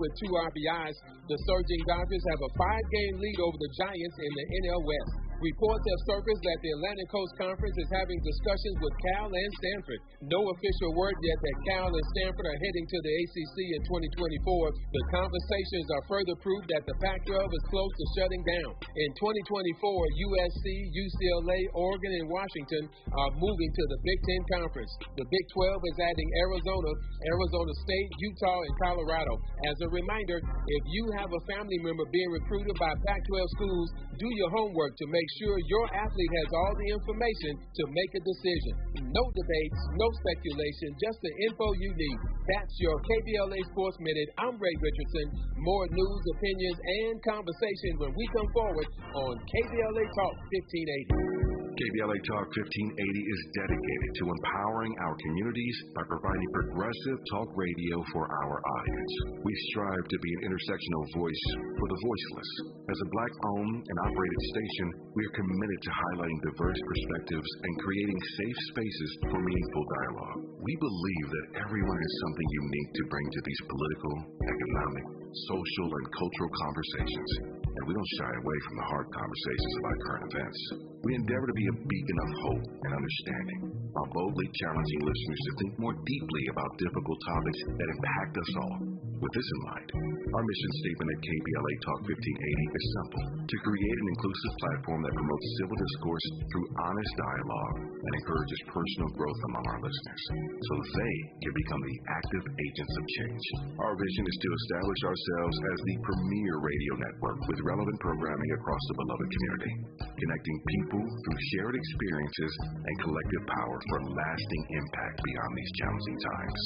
with 2 RBIs. The surging Dodgers have a 5-game lead over the Giants in the NL West. Reports have surfaced that the Atlantic Coast Conference is having discussions with Cal and Stanford. No official word yet that Cal and Stanford are heading to the ACC in 2024. The conversations are further proof that the Pac-12 is close to shutting down. In 2024, USC, UCLA, Oregon, and Washington are moving to the Big Ten Conference. The Big 12 is adding Arizona, Arizona State, Utah, and Colorado. As a reminder, if you have a family member being recruited by Pac-12 schools, do your homework to make sure your athlete has all the information to make a decision. No debates, no speculation, just the info you need. That's your KBLA Sports Minute. I'm Ray Richardson. More news, opinions, and conversation when we come forward on KBLA Talk 1580. KBLA Talk 1580 is dedicated to empowering our communities by providing progressive talk radio for our audience. We strive to be an intersectional voice for the voiceless. As a Black-owned and operated station, we are committed to highlighting diverse perspectives and creating safe spaces for meaningful dialogue. We believe that everyone has something unique to bring to these political, economic, social, and cultural conversations, and we don't shy away from the hard conversations about current events. We endeavor to be a beacon of hope and understanding, while boldly challenging listeners to think more deeply about difficult topics that impact us all. With this in mind, our mission statement at KBLA Talk 1580 is simple: to create an inclusive platform that promotes civil discourse through honest dialogue and encourages personal growth among our listeners, so they can become the active agents of change. Our vision is to establish ourselves as the premier radio network with relevant programming across the beloved community, connecting people through shared experiences and collective power for lasting impact beyond these challenging times.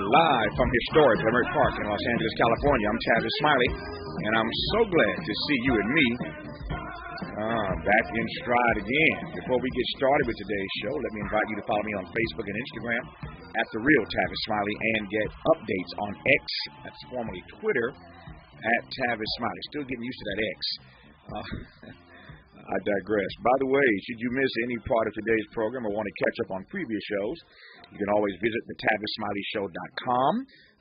Live from historic Leimert Park in Los Angeles, California, I'm Tavis Smiley, and I'm so glad to see you and me back in stride again. Before we get started with today's show, let me invite you to follow me on Facebook and Instagram at The Real Tavis Smiley and get updates on X, that's formerly Twitter, at Tavis Smiley. Still getting used to that X. I digress. By the way, should you miss any part of today's program or want to catch up on previous shows, you can always visit thetavisSmileyShow.com.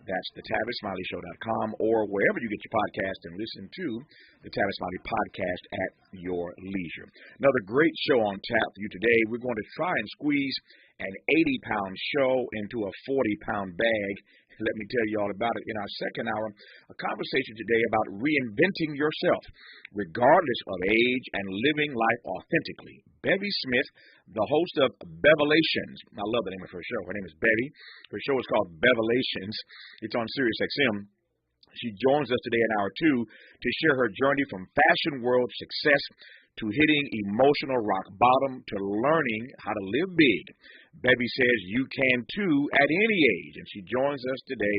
That's thetavisSmileyShow.com, or wherever you get your podcast, and listen to the Tavis Smiley podcast at your leisure. Another great show on tap for you today. We're going to try and squeeze an 80-pound show into a 40-pound bag. Let me tell you all about it. In our second hour, a conversation today about reinventing yourself, regardless of age, and living life authentically. Bevy Smith, the host of Bevelations. I love the name of her show. Her name is Bevy. Her show is called Bevelations. It's on Sirius XM. She joins us today in hour 2 to share her journey from fashion world success to hitting emotional rock bottom to learning how to live big. Bevy says you can too at any age, and she joins us today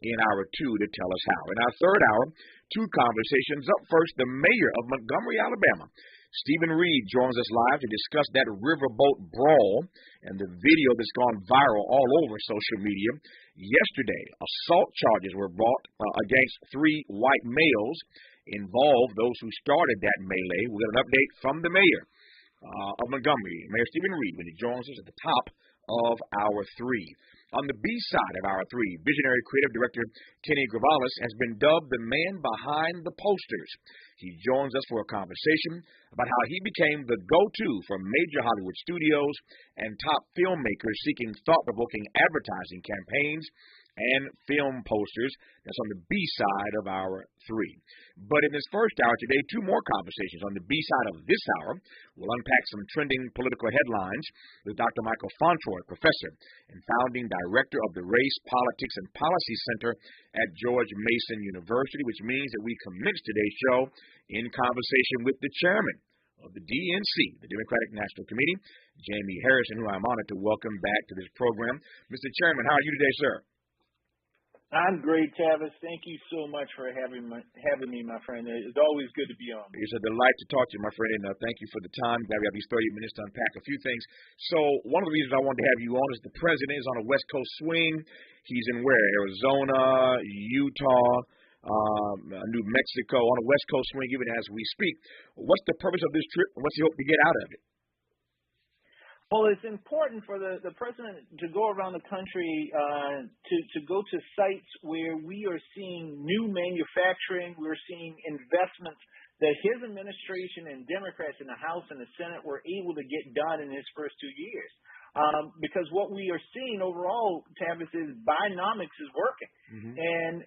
in hour 2 to tell us how. In our third hour, 2 conversations. Up first, the mayor of Montgomery, Alabama, Stephen Reed, joins us live to discuss that riverboat brawl and the video that's gone viral all over social media. Yesterday, assault charges were brought against 3 white males involved, those who started that melee. We'll get an update from the mayor of Montgomery, Mayor Stephen Reed, when he joins us at the top of Hour 3. On the B side of Hour 3, visionary creative director Kenny Gravalis has been dubbed the man behind the posters. He joins us for a conversation about how he became the go-to for major Hollywood studios and top filmmakers seeking thought-provoking advertising campaigns and film posters. That's on the B side of Hour 3. But in this first hour today, two more conversations. On the B side of this hour, we'll unpack some trending political headlines with Dr. Michael Fauntroy, professor and founding director of the Race, Politics, and Policy Center at George Mason University, which means that we commence today's show in conversation with the chairman of the DNC, the Democratic National Committee, Jaime Harrison, who I'm honored to welcome back to this program. Mr. Chairman, how are you today, sir? I'm great, Tavis. Thank you so much for having me, my friend. It's always good to be on. It's a delight to talk to you, my friend, and thank you for the time. Glad we have these 30 minutes to unpack a few things. So one of the reasons I wanted to have you on is the president is on a West Coast swing. He's in where? Arizona, Utah, New Mexico, on a West Coast swing even as we speak. What's the purpose of this trip? What's he hope to get out of it? Well, it's important for the president to go around the country to go to sites where we are seeing new manufacturing, we're seeing investments that his administration and Democrats in the House and the Senate were able to get done in his first 2 years. Because what we are seeing overall, Tavis, is Bidenomics is working. Mm-hmm.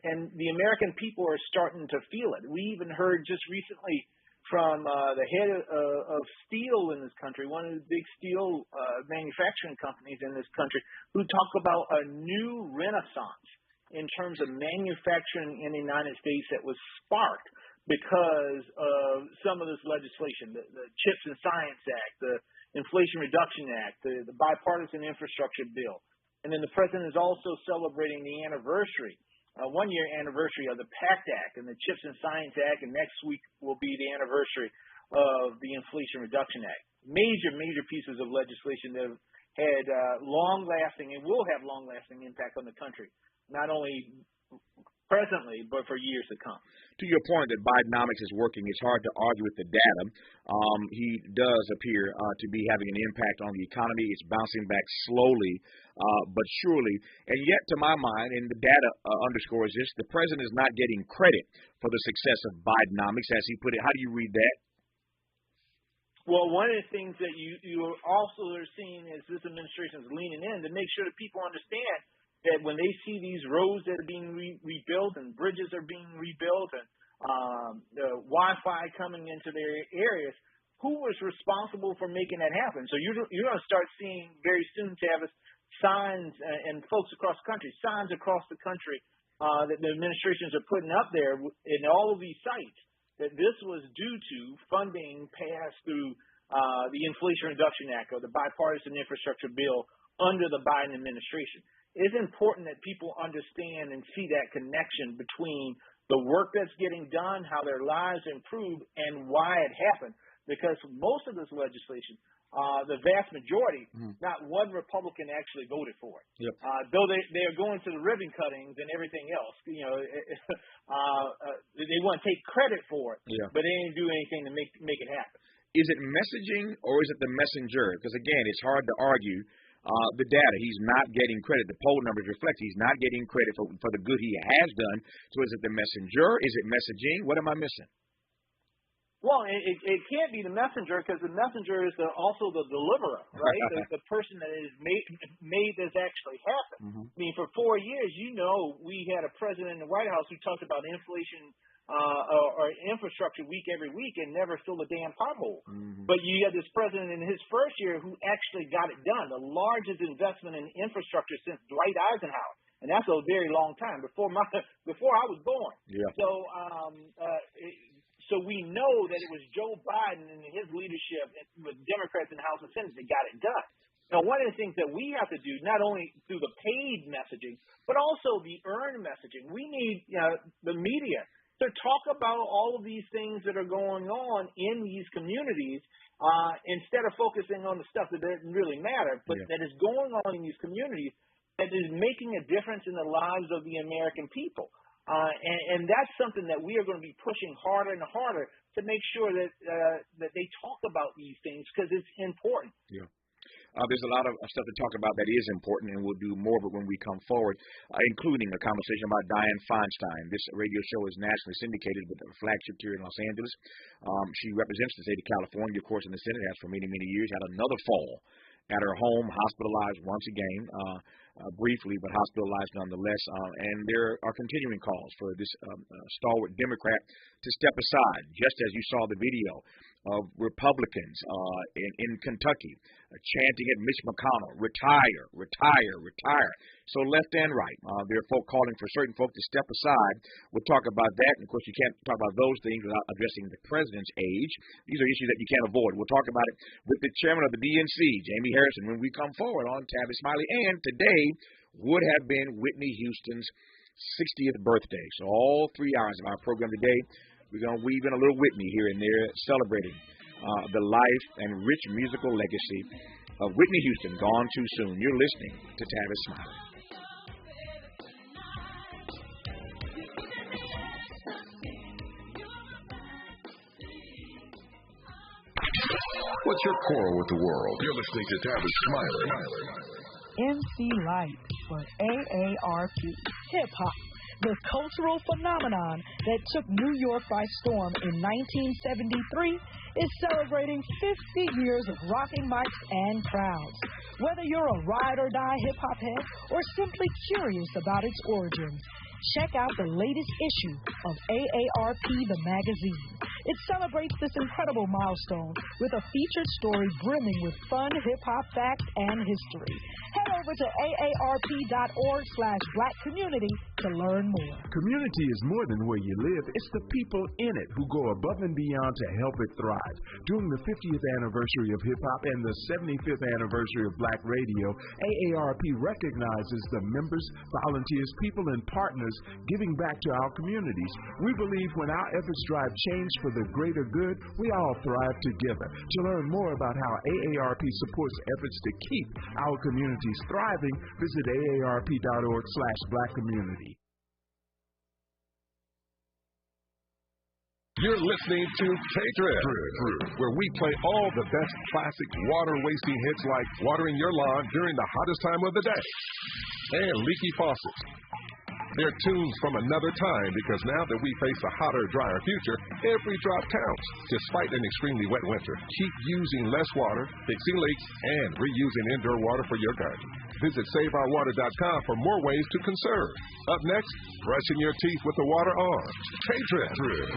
And the American people are starting to feel it. We even heard just recently from the head of steel in this country, one of the big steel manufacturing companies in this country, who talk about a new renaissance in terms of manufacturing in the United States that was sparked because of some of this legislation, the Chips and Science Act, the Inflation Reduction Act, the bipartisan infrastructure bill. And then the president is also celebrating the anniversary, one-year anniversary of the PACT Act and the Chips and Science Act, and next week will be the anniversary of the Inflation Reduction Act. Major pieces of legislation that have had long-lasting and will have long-lasting impact on the country, not only presently, but for years to come. To your point that Bidenomics is working, it's hard to argue with the data. He does appear to be having an impact on the economy. It's bouncing back slowly, but surely. And yet, to my mind, and the data underscores this, the president is not getting credit for the success of Bidenomics, as he put it. How do you read that? Well, one of the things that you also are seeing is this administration is leaning in to make sure that people understand that when they see these roads that are being rebuilt and bridges are being rebuilt and the Wi-Fi coming into their areas, who was responsible for making that happen? So you're going to start seeing very soon, Tavis, signs and folks across the country, signs across the country that the administrations are putting up there in all of these sites that this was due to funding passed through the Inflation Reduction Act or the bipartisan infrastructure bill under the Biden administration. It's important that people understand and see that connection between the work that's getting done, how their lives improve, and why it happened. Because most of this legislation, the vast majority, not one Republican actually voted for it. Yep. Though they are going to the ribbon cuttings and everything else. You know, they want to take credit for it, but they didn't do anything to make it happen. Is it messaging or is it the messenger? Because, again, it's hard to argue. The data, he's not getting credit. The poll numbers reflect he's not getting credit for the good he has done. So is it the messenger? Is it messaging? What am I missing? Well, it can't be the messenger because the messenger is also the deliverer, right? the person that is made this actually happen. Mm-hmm. I mean, for 4 years, we had a president in the White House who talked about inflation or infrastructure week every week and never fill a damn pothole. Mm-hmm. But you had this president in his first year who actually got it done, the largest investment in infrastructure since Dwight Eisenhower. And that's a very long time, before I was born. Yeah. So we know that it was Joe Biden and his leadership with Democrats in the House and Senate that got it done. Now, one of the things that we have to do, not only through the paid messaging, but also the earned messaging, we need the media to talk about all of these things that are going on in these communities instead of focusing on the stuff that doesn't really matter, but that is going on in these communities that is making a difference in the lives of the American people. And that's something that we are going to be pushing harder and harder to make sure that they talk about these things because it's important. Yeah. There's a lot of stuff to talk about that is important, and we'll do more of it when we come forward, including a conversation about Dianne Feinstein. This radio show is nationally syndicated with a flagship here in Los Angeles. She represents the state of California, of course, in the Senate, has for many, many years, had another fall at her home, hospitalized once again, briefly, but hospitalized nonetheless. And there are continuing calls for this stalwart Democrat to step aside, just as you saw the video of Republicans in Kentucky chanting at Mitch McConnell, retire, retire, retire. So left and right, there are folk calling for certain folk to step aside. We'll talk about that. And, of course, you can't talk about those things without addressing the president's age. These are issues that you can't avoid. We'll talk about it with the chairman of the DNC, Jaime Harrison, when we come forward on Tavis Smiley. And today would have been Whitney Houston's 60th birthday. So all 3 hours of our program today, we're going to weave in a little Whitney here and there, celebrating the life and rich musical legacy of Whitney Houston, gone too soon. You're listening to Tavis Smiley. What's your quarrel with the world? You're listening to Tavis Smiley. MC Light for AARP Hip Hop, the cultural phenomenon that took New York by storm in 1973, is celebrating 50 years of rocking mics and crowds. Whether you're a ride or die hip hop head or simply curious about its origins, check out the latest issue of AARP the magazine. It celebrates this incredible milestone with a featured story brimming with fun hip-hop facts and history. Head over to aarp.org/black community to learn more. Community is more than where you live. It's the people in it who go above and beyond to help it thrive. During the 50th anniversary of hip-hop and the 75th anniversary of Black Radio, AARP recognizes the members, volunteers, people, and partners giving back to our communities. We believe when our efforts drive change for the greater good, we all thrive together. To learn more about how AARP supports efforts to keep our communities thriving, visit aarp.org/black community. You're listening to K-Drip, where we play all the best classic water-wasting hits like watering your lawn during the hottest time of the day and leaky faucets. They're tunes from another time because now that we face a hotter, drier future, every drop counts. Despite an extremely wet winter, keep using less water, fixing leaks, and reusing indoor water for your garden. Visit SaveOurWater.com for more ways to conserve. Up next, brushing your teeth with the water on. K-Drip.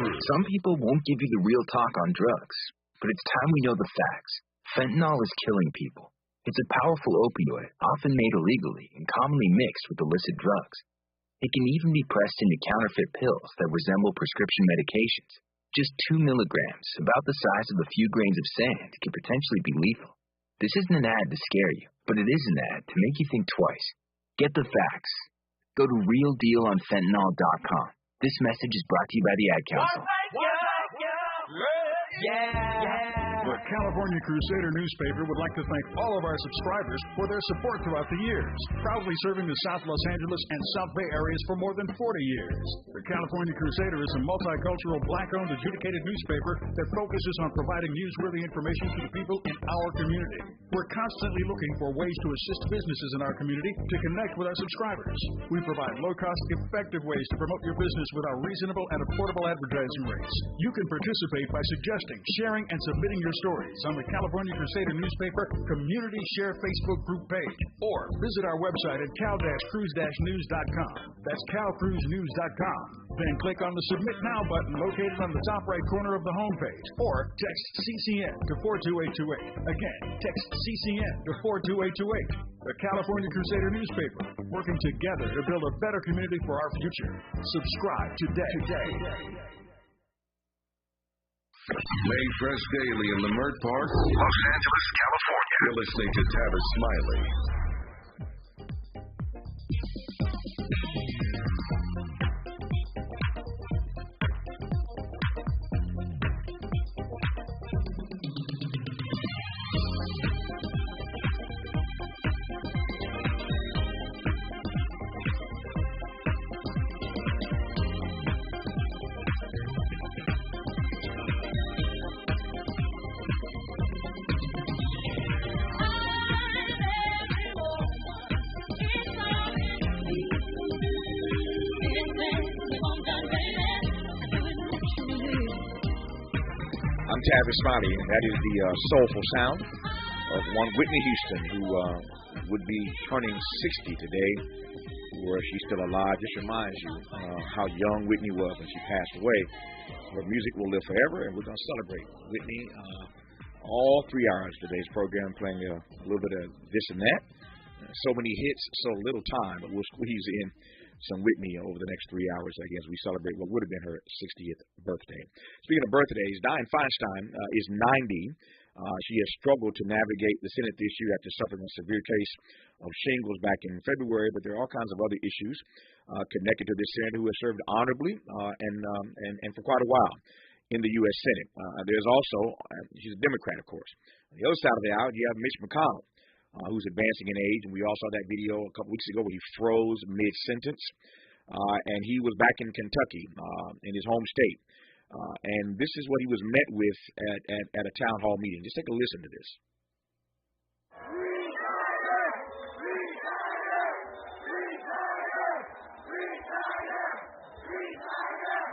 Some people won't give you the real talk on drugs, but it's time we know the facts. Fentanyl is killing people. It's a powerful opioid, often made illegally and commonly mixed with illicit drugs. It can even be pressed into counterfeit pills that resemble prescription medications. Just 2 milligrams, about the size of a few grains of sand, can potentially be lethal. This isn't an ad to scare you, but it is an ad to make you think twice. Get the facts. Go to realdealonfentanyl.com. This message is brought to you by the Ad Council. The California Crusader newspaper would like to thank all of our subscribers for their support throughout the years, proudly serving the South Los Angeles and South Bay areas for more than 40 years. The California Crusader is a multicultural, black-owned, adjudicated newspaper that focuses on providing newsworthy information to the people in our community. We're constantly looking for ways to assist businesses in our community to connect with our subscribers. We provide low-cost, effective ways to promote your business with our reasonable and affordable advertising rates. You can participate by suggesting, sharing, and submitting your stories on the California Crusader newspaper Community Share Facebook group page, or visit our website at cal-cruise-news.com. That's calcruisenews.com. Then click on the Submit Now button located on the top right corner of the homepage, or text CCN to 42828. Again, text CCN to 42828. The California Crusader newspaper, working together to build a better community for our future. Subscribe today. Made fresh daily in Leimert Park, Los Angeles, California. You're listening to Tavis Smiley. Tavis Smiley, and that is the soulful sound of one Whitney Houston, who would be turning 60 today. Were she still alive, just reminds you how young Whitney was when she passed away. Her music will live forever, and we're going to celebrate Whitney all 3 hours of today's program, playing a little bit of this and that. So many hits, so little time, but we'll squeeze in some Whitney over the next 3 hours, I guess, we celebrate what would have been her 60th birthday. Speaking of birthdays, Dianne Feinstein is 90. She has struggled to navigate the Senate this year after suffering a severe case of shingles back in February, but there are all kinds of other issues connected to this senator who has served honorably and for quite a while in the U.S. Senate. There's also, she's a Democrat, of course. On the other side of the aisle, you have Mitch McConnell, who's advancing in age, and we all saw that video a couple weeks ago where he froze mid-sentence, and he was back in Kentucky, in his home state. And this is what he was met with at a town hall meeting. Just take a listen to this.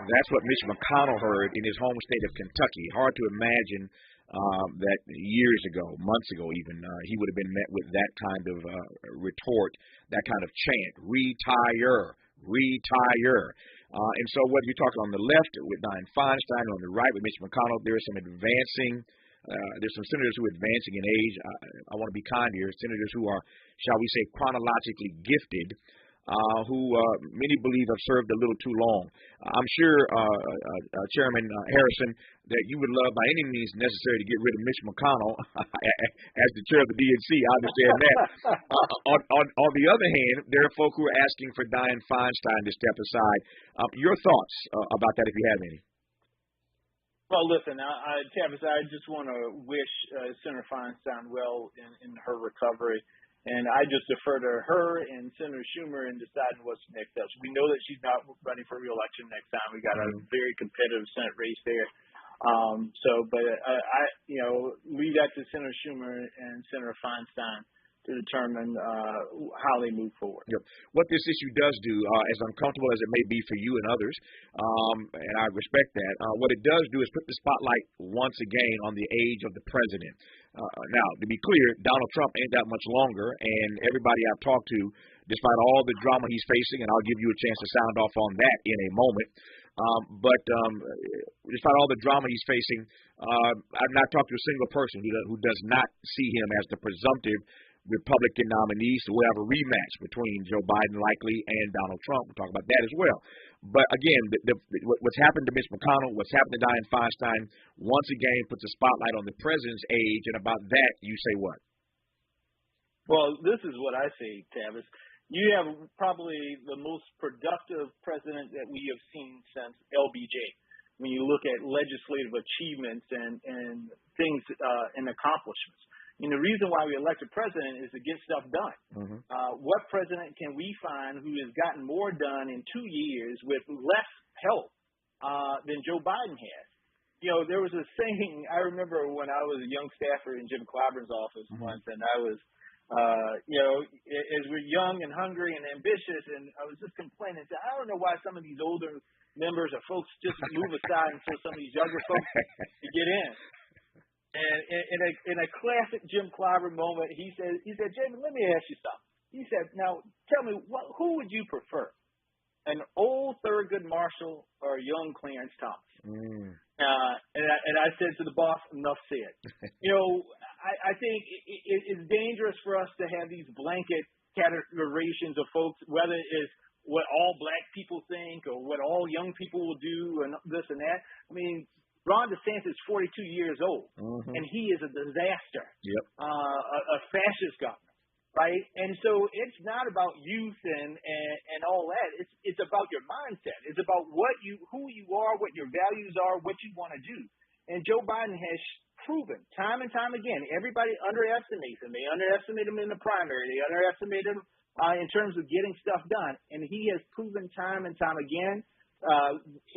That's what Mitch McConnell heard in his home state of Kentucky. Hard to imagine that years ago, months ago even, he would have been met with that kind of retort, that kind of chant, retire, retire. And so whether you're talking on the left with Dianne Feinstein, on the right with Mitch McConnell, there's some senators who are advancing in age. I want to be kind here. Senators who are, shall we say, chronologically gifted, who many believe have served a little too long. I'm sure, Chairman Harrison, that you would love by any means necessary to get rid of Mitch McConnell as the chair of the DNC. I understand that. On the other hand, there are folk who are asking for Dianne Feinstein to step aside. Your thoughts about that, if you have any? Well, listen, Tavis, I just want to wish Senator Feinstein well in her recovery. And I just defer to her and Senator Schumer in deciding what's next up. We know that she's not running for re-election next time. We got a very competitive Senate race there. But I leave that to Senator Schumer and Senator Feinstein to determine how they move forward. Yep. What this issue does do, as uncomfortable as it may be for you and others, and I respect that, what it does do is put the spotlight once again on the age of the president. Now, to be clear, Donald Trump ain't that much longer, and everybody I've talked to, despite all the drama he's facing, and I'll give you a chance to sound off on that in a moment, but despite all the drama he's facing, I've not talked to a single person who does not see him as the presumptive Republican nominees, so we'll have a rematch between Joe Biden likely and Donald Trump. We'll talk about that as well. But again, what's happened to Mitch McConnell, what's happened to Dianne Feinstein, once again puts a spotlight on the president's age, and about that, you say what? Well, this is what I say, Tavis. You have probably the most productive president that we have seen since LBJ. When you look at legislative achievements and things and accomplishments. And the reason why we elect a president is to get stuff done. Mm-hmm. What president can we find who has gotten more done in 2 years with less help than Joe Biden has? You know, there was a saying, I remember when I was a young staffer in Jim Clyburn's office once, and I was, as we're young and hungry and ambitious, and I was just complaining, I don't know why some of these older members or folks just move aside until some of these younger folks to get in. And in a classic Jim Clyburn moment, he said, Jamie, let me ask you something. He said, now tell me, who would you prefer, an old Thurgood Marshall or a young Clarence Thomas? And I said to the boss, enough said. I think it's dangerous for us to have these blanket categorizations of folks, whether it's what all black people think or what all young people will do and this and that. I mean, Ron DeSantis is 42 years old, and he is a disaster, a fascist governor, right? And so it's not about youth and all that. It's about your mindset. It's about who you are, what your values are, what you want to do. And Joe Biden has proven time and time again, everybody underestimates him. They underestimate him in the primary. They underestimate him in terms of getting stuff done. And he has proven time and time again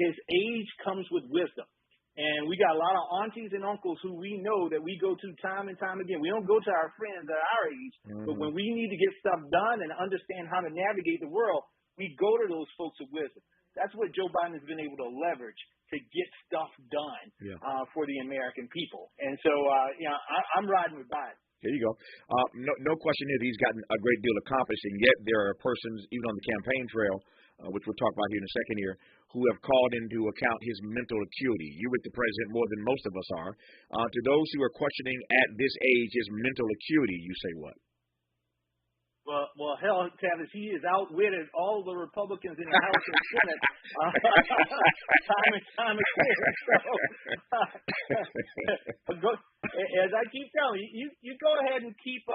his age comes with wisdom. And we got a lot of aunties and uncles who we know that we go to time and time again. We don't go to our friends at our age, but when we need to get stuff done and understand how to navigate the world, we go to those folks of wisdom. That's what Joe Biden has been able to leverage to get stuff done for the American people. And so, I'm riding with Biden. There you go. No question here that he's gotten a great deal accomplished, and yet there are persons, even on the campaign trail, which we'll talk about here in a second here, who have called into account his mental acuity. You're with the president more than most of us are. To those who are questioning at this age his mental acuity, you say what? Well, hell, Tavis, he has outwitted all the Republicans in the House and Senate time and time again. So, as I keep telling you, you go ahead and keep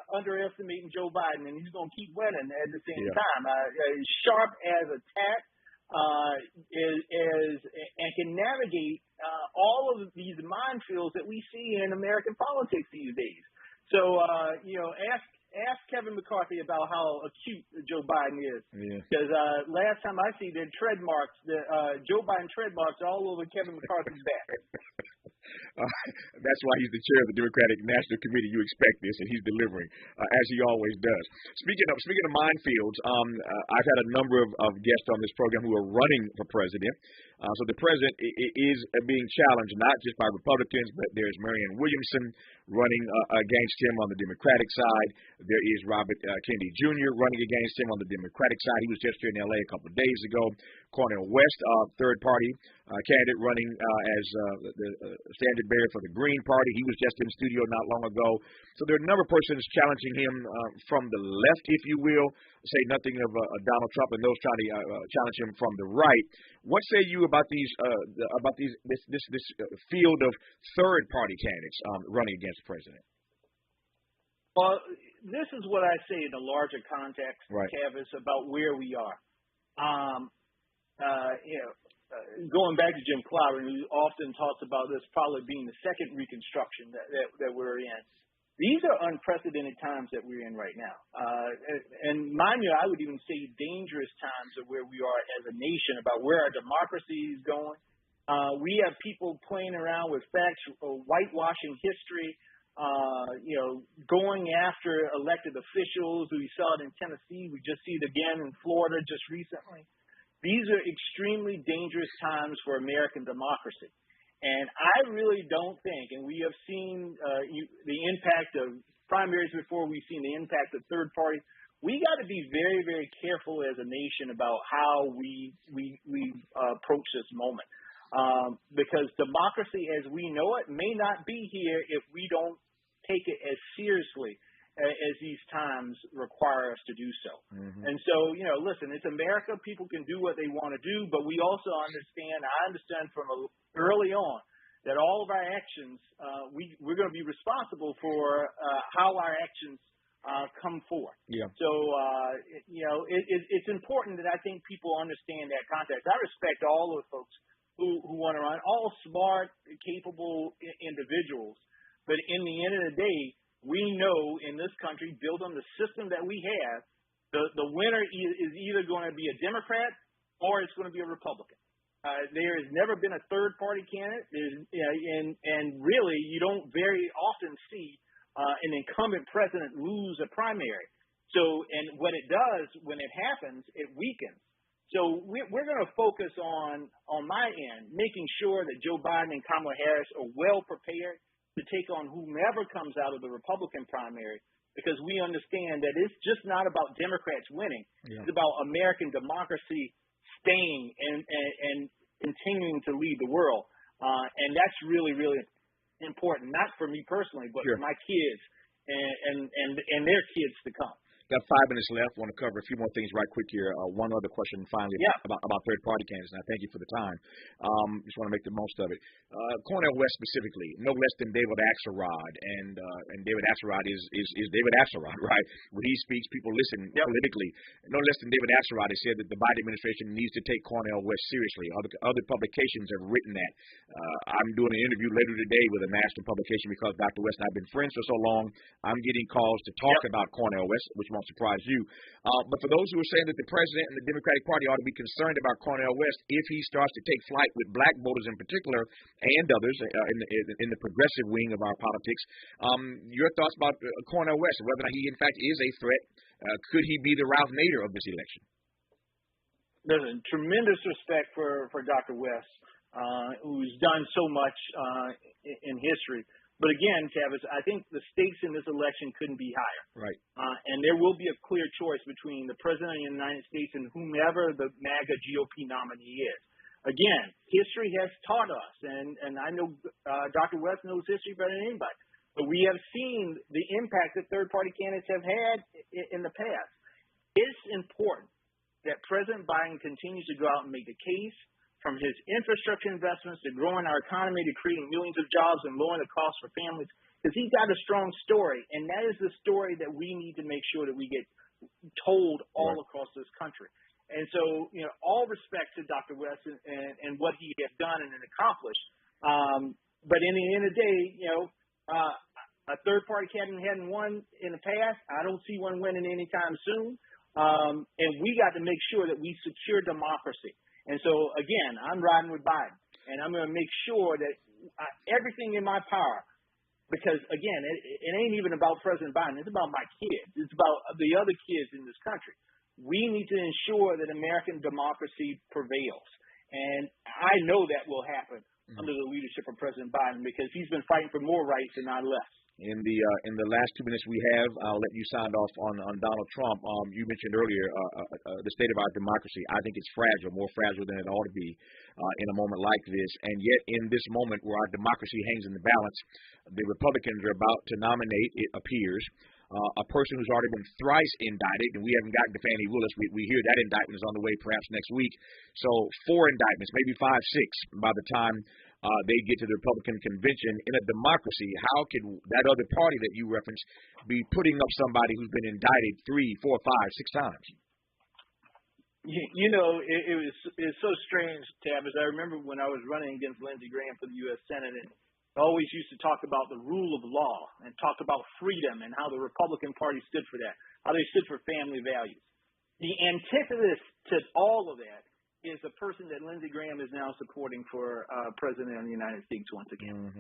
underestimating Joe Biden, and he's going to keep winning at the same time. Sharp as a tack, and can navigate all of these minefields that we see in American politics these days. So, ask Kevin McCarthy about how acute Joe Biden is. Because last time I see the tread marks, Joe Biden tread marks all over Kevin McCarthy's back. That's why he's the chair of the Democratic National Committee. You expect this, and he's delivering, as he always does. Speaking of minefields, I've had a number of guests on this program who are running for president. So the president is being challenged not just by Republicans, but there's Marianne Williamson running against him on the Democratic side. There is Robert Kennedy Jr. running against him on the Democratic side. He was just here in L.A. a couple of days ago. Cornel West, third party candidate running as the standard bearer for the Green Party. He was just in studio not long ago. So there are a number of persons challenging him from the left, if you will, say nothing of Donald Trump and those trying to challenge him from the right. What say you about this field of third party candidates running against the president? Well, this is what I say in the larger context, Tavis, about where we are. Going back to Jim Clyburn, who often talks about this probably being the second Reconstruction that we're in. These are unprecedented times that we're in right now. And mind you, I would even say dangerous times of where we are as a nation about where our democracy is going. We have people playing around with facts, whitewashing history, going after elected officials. We saw it in Tennessee. We just see it again in Florida just recently. These are extremely dangerous times for American democracy. And I really don't think, and we have seen the impact of primaries before, we've seen the impact of third parties. We got to be very, very careful as a nation about how we approach this moment. Because democracy as we know it may not be here if we don't take it as seriously as these times require us to do so. And so, listen, it's America. People can do what they want to do, but we also I understand from early on that all of our actions, we're going to be responsible for how our actions come forth. So, it's important that I think people understand that context. I respect all of the folks who want to run, all smart, capable individuals. But in the end of the day, we know in this country, built on the system that we have, the winner is either going to be a Democrat or it's going to be a Republican. There has never been a third-party candidate, and really you don't very often see an incumbent president lose a primary. So, and what it does when it happens, it weakens. So we're going to focus on my end, making sure that Joe Biden and Kamala Harris are well prepared to take on whomever comes out of the Republican primary, because we understand that it's just not about Democrats winning. It's about American democracy staying and continuing to lead the world. And that's really, really important, not for me personally, but for my kids and their kids to come. Got 5 minutes left. I want to cover a few more things right quick here. One other question finally about third-party candidates, and I thank you for the time. Just want to make the most of it. Cornel West specifically, no less than David Axelrod, and David Axelrod is David Axelrod, right? When he speaks, people listen politically. No less than David Axelrod has said that the Biden administration needs to take Cornel West seriously. Other publications have written that. I'm doing an interview later today with a national publication because Dr. West and I have been friends for so long. I'm getting calls to talk about Cornel West, which won't surprise you. But for those who are saying that the president and the Democratic Party ought to be concerned about Cornel West if he starts to take flight with black voters in particular and others in the progressive wing of our politics, your thoughts about Cornel West, whether or not he in fact is a threat? Could he be the Ralph Nader of this election? Listen, tremendous respect for Dr. West, who's done so much in history. But again, Tavis, I think the stakes in this election couldn't be higher. Right. And there will be a clear choice between the President of the United States and whomever the MAGA GOP nominee is. Again, history has taught us, and I know Dr. West knows history better than anybody, but we have seen the impact that third-party candidates have had in the past. It's important that President Biden continues to go out and make a case, from his infrastructure investments to growing our economy to creating millions of jobs and lowering the cost for families, because he's got a strong story, and that is the story that we need to make sure that we get told all across this country. And so, all respect to Dr. West and what he has done and accomplished. But in the end of the day, a third-party candidate hadn't won in the past. I don't see one winning anytime soon. And we got to make sure that we secure democracy. And so, again, I'm riding with Biden, and I'm going to make sure that everything in my power, because, again, it ain't even about President Biden. It's about my kids. It's about the other kids in this country. We need to ensure that American democracy prevails. And I know that will happen under the leadership of President Biden, because he's been fighting for more rights and not less. In the last 2 minutes we have, I'll let you sound off on Donald Trump. You mentioned earlier the state of our democracy. I think it's fragile, more fragile than it ought to be in a moment like this. And yet in this moment where our democracy hangs in the balance, the Republicans are about to nominate, it appears, a person who's already been thrice indicted, and we haven't gotten to Fannie Willis. We hear that indictment is on the way perhaps next week. So 4 indictments, maybe 5, 6 by the time they get to the Republican convention. In a democracy, how can that other party that you referenced be putting up somebody who's been indicted 3, 4, 5, 6 times? It's so strange, Tavis. I remember when I was running against Lindsey Graham for the U.S. Senate, and I always used to talk about the rule of law and talk about freedom and how the Republican Party stood for that, how they stood for family values. The antithesis to all of that is the person that Lindsey Graham is now supporting for President of the United States once again.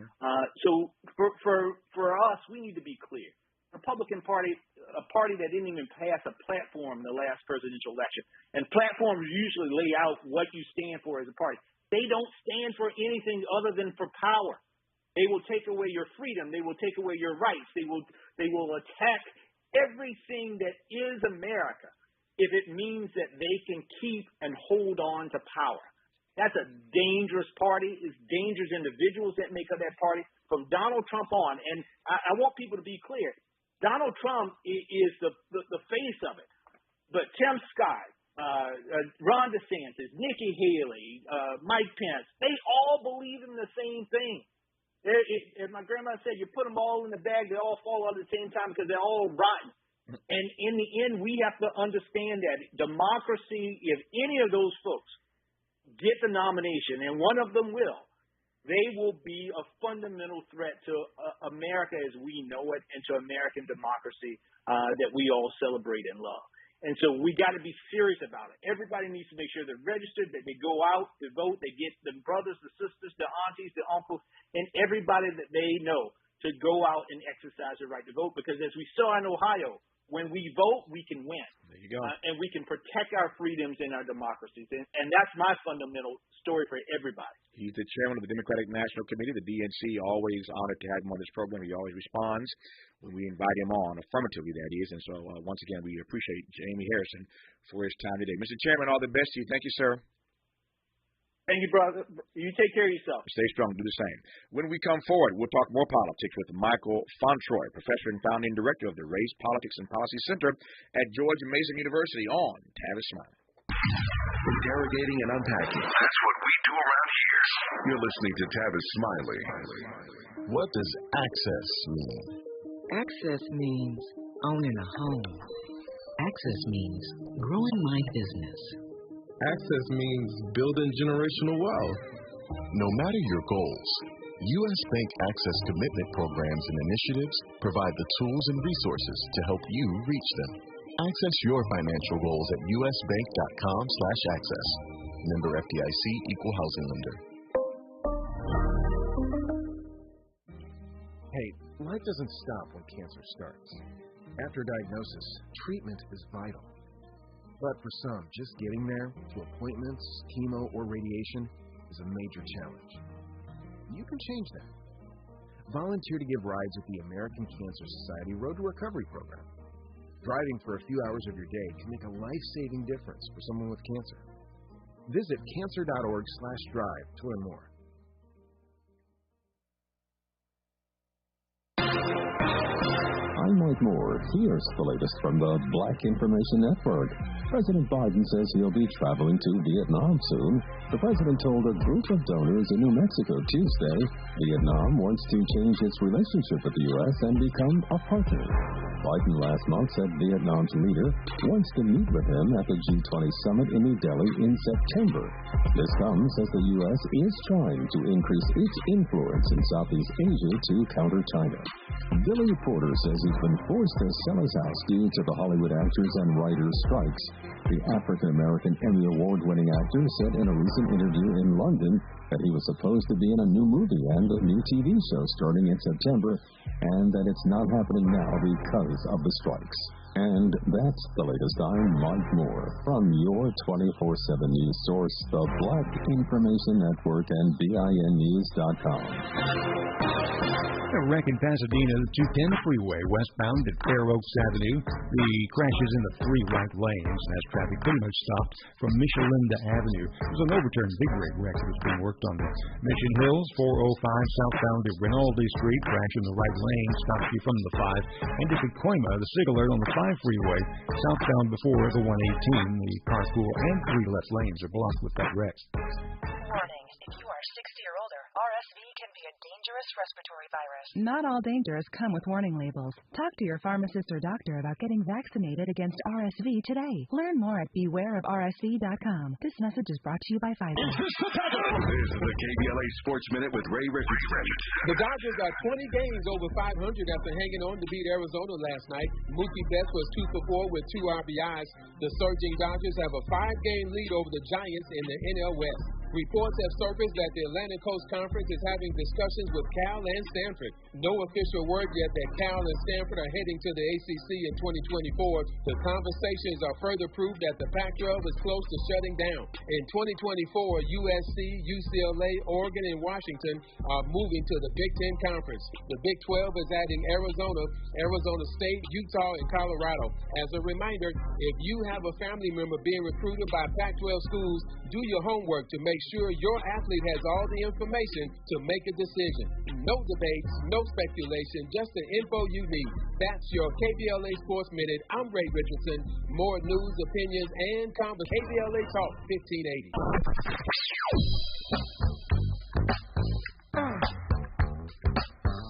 So for us, we need to be clear. Republican Party, a party that didn't even pass a platform in the last presidential election. And platforms usually lay out what you stand for as a party. They don't stand for anything other than for power. They will take away your freedom. They will take away your rights. They will attack everything that is America if it means that they can keep and hold on to power. That's a dangerous party. It's dangerous individuals that make up that party from Donald Trump on. And I want people to be clear. Donald Trump is the face of it. But Tim Scott, Ron DeSantis, Nikki Haley, Mike Pence, they all believe in the same thing. As my grandma said, you put them all in the bag, they all fall out at the same time because they're all rotten. And in the end, we have to understand that democracy, if any of those folks get the nomination, and one of them will, they will be a fundamental threat to America as we know it and to American democracy that we all celebrate and love. And so we got to be serious about it. Everybody needs to make sure they're registered, that they go out to vote, they get the brothers, the sisters, the aunties, the uncles, and everybody that they know to go out and exercise their right to vote. Because as we saw in Ohio, when we vote, we can win. There you go. And we can protect our freedoms and our democracies. And that's my fundamental story for everybody. He's the chairman of the Democratic National Committee, the DNC. Always honored to have him on this program. He always responds when we invite him on, affirmatively that is. And so, once again, we appreciate Jaime Harrison for his time today. Mr. Chairman, all the best to you. Thank you, sir. Thank you, brother. You take care of yourself. Stay strong. Do the same. When we come forward, we'll talk more politics with Michael Fauntroy, professor and founding director of the Race, Politics, and Policy Center at George Mason University on Tavis Smiley. Interrogating and unpacking. That's what we do around here. You're listening to Tavis Smiley. What does access mean? Access means owning a home. Access means growing my business. Access means building generational wealth. No matter your goals, U.S. Bank Access Commitment Programs and Initiatives provide the tools and resources to help you reach them. Access your financial goals at usbank.com/access. Member FDIC, Equal Housing Lender. Hey, life doesn't stop when cancer starts. After diagnosis, treatment is vital. But for some, just getting there, to appointments, chemo, or radiation, is a major challenge. You can change that. Volunteer to give rides at the American Cancer Society Road to Recovery program. Driving for a few hours of your day can make a life-saving difference for someone with cancer. Visit cancer.org/drive to learn more. I'm Mike Moore. Here's the latest from the Black Information Network. President Biden says he'll be traveling to Vietnam soon. The president told a group of donors in New Mexico Tuesday Vietnam wants to change its relationship with the U.S. and become a partner. Biden last month said Vietnam's leader wants to meet with him at the G20 summit in New Delhi in September. This comes as the U.S. is trying to increase its influence in Southeast Asia to counter China. Billy Porter says he's been forced to sell his house due to the Hollywood actors and writers' strikes. The African-American Emmy Award-winning actor said in a recent interview in London that he was supposed to be in a new movie and a new TV show starting in September, and that it's not happening now because of the strikes. And that's the latest. I'm Mike Moore from your 24/7 news source, the Black Information Network and BINnews.com. A wreck in Pasadena, the 210 freeway westbound at Fair Oaks Avenue. The crash is in the 3 right lanes and has traffic pretty much stopped from Michelinda Avenue. It was an overturned big rig wreck that was being worked on there. Mission Hills, 405 southbound at Rinaldi Street. Crash in the right lane stops you from the 5. And at Pacoima, the SIG alert on the 5 freeway southbound before the 118. The carpool and 3 left lanes are blocked with that wreck. Warning, if you are 60 or older, RSV can be a dangerous respiratory virus. Not all dangers come with warning labels. Talk to your pharmacist or doctor about getting vaccinated against RSV today. Learn more at bewareofrsv.com. This message is brought to you by Pfizer. This is the KBLA Sports Minute with Ray Richardson. The Dodgers are 20 games over 500 after hanging on to beat Arizona last night. Mookie Betts was 2 for 4 with 2 RBIs. The surging Dodgers have a 5-game lead over the Giants in the NL West. Reports have surfaced that the Atlantic Coast Conference is having discussions with Cal and Stanford. No official word yet that Cal and Stanford are heading to the ACC in 2024. The conversations are further proof that the Pac-12 is close to shutting down. In 2024, USC, UCLA, Oregon, and Washington are moving to the Big Ten Conference. The Big 12 is adding Arizona, Arizona State, Utah, and Colorado. As a reminder, if you have a family member being recruited by Pac-12 schools, do your homework to make sure your athlete has all the information to make a decision. No debates, no speculation, just the info you need. That's your KBLA Sports Minute. I'm Ray Richardson. More news, opinions, and conversation. KBLA Talk 1580.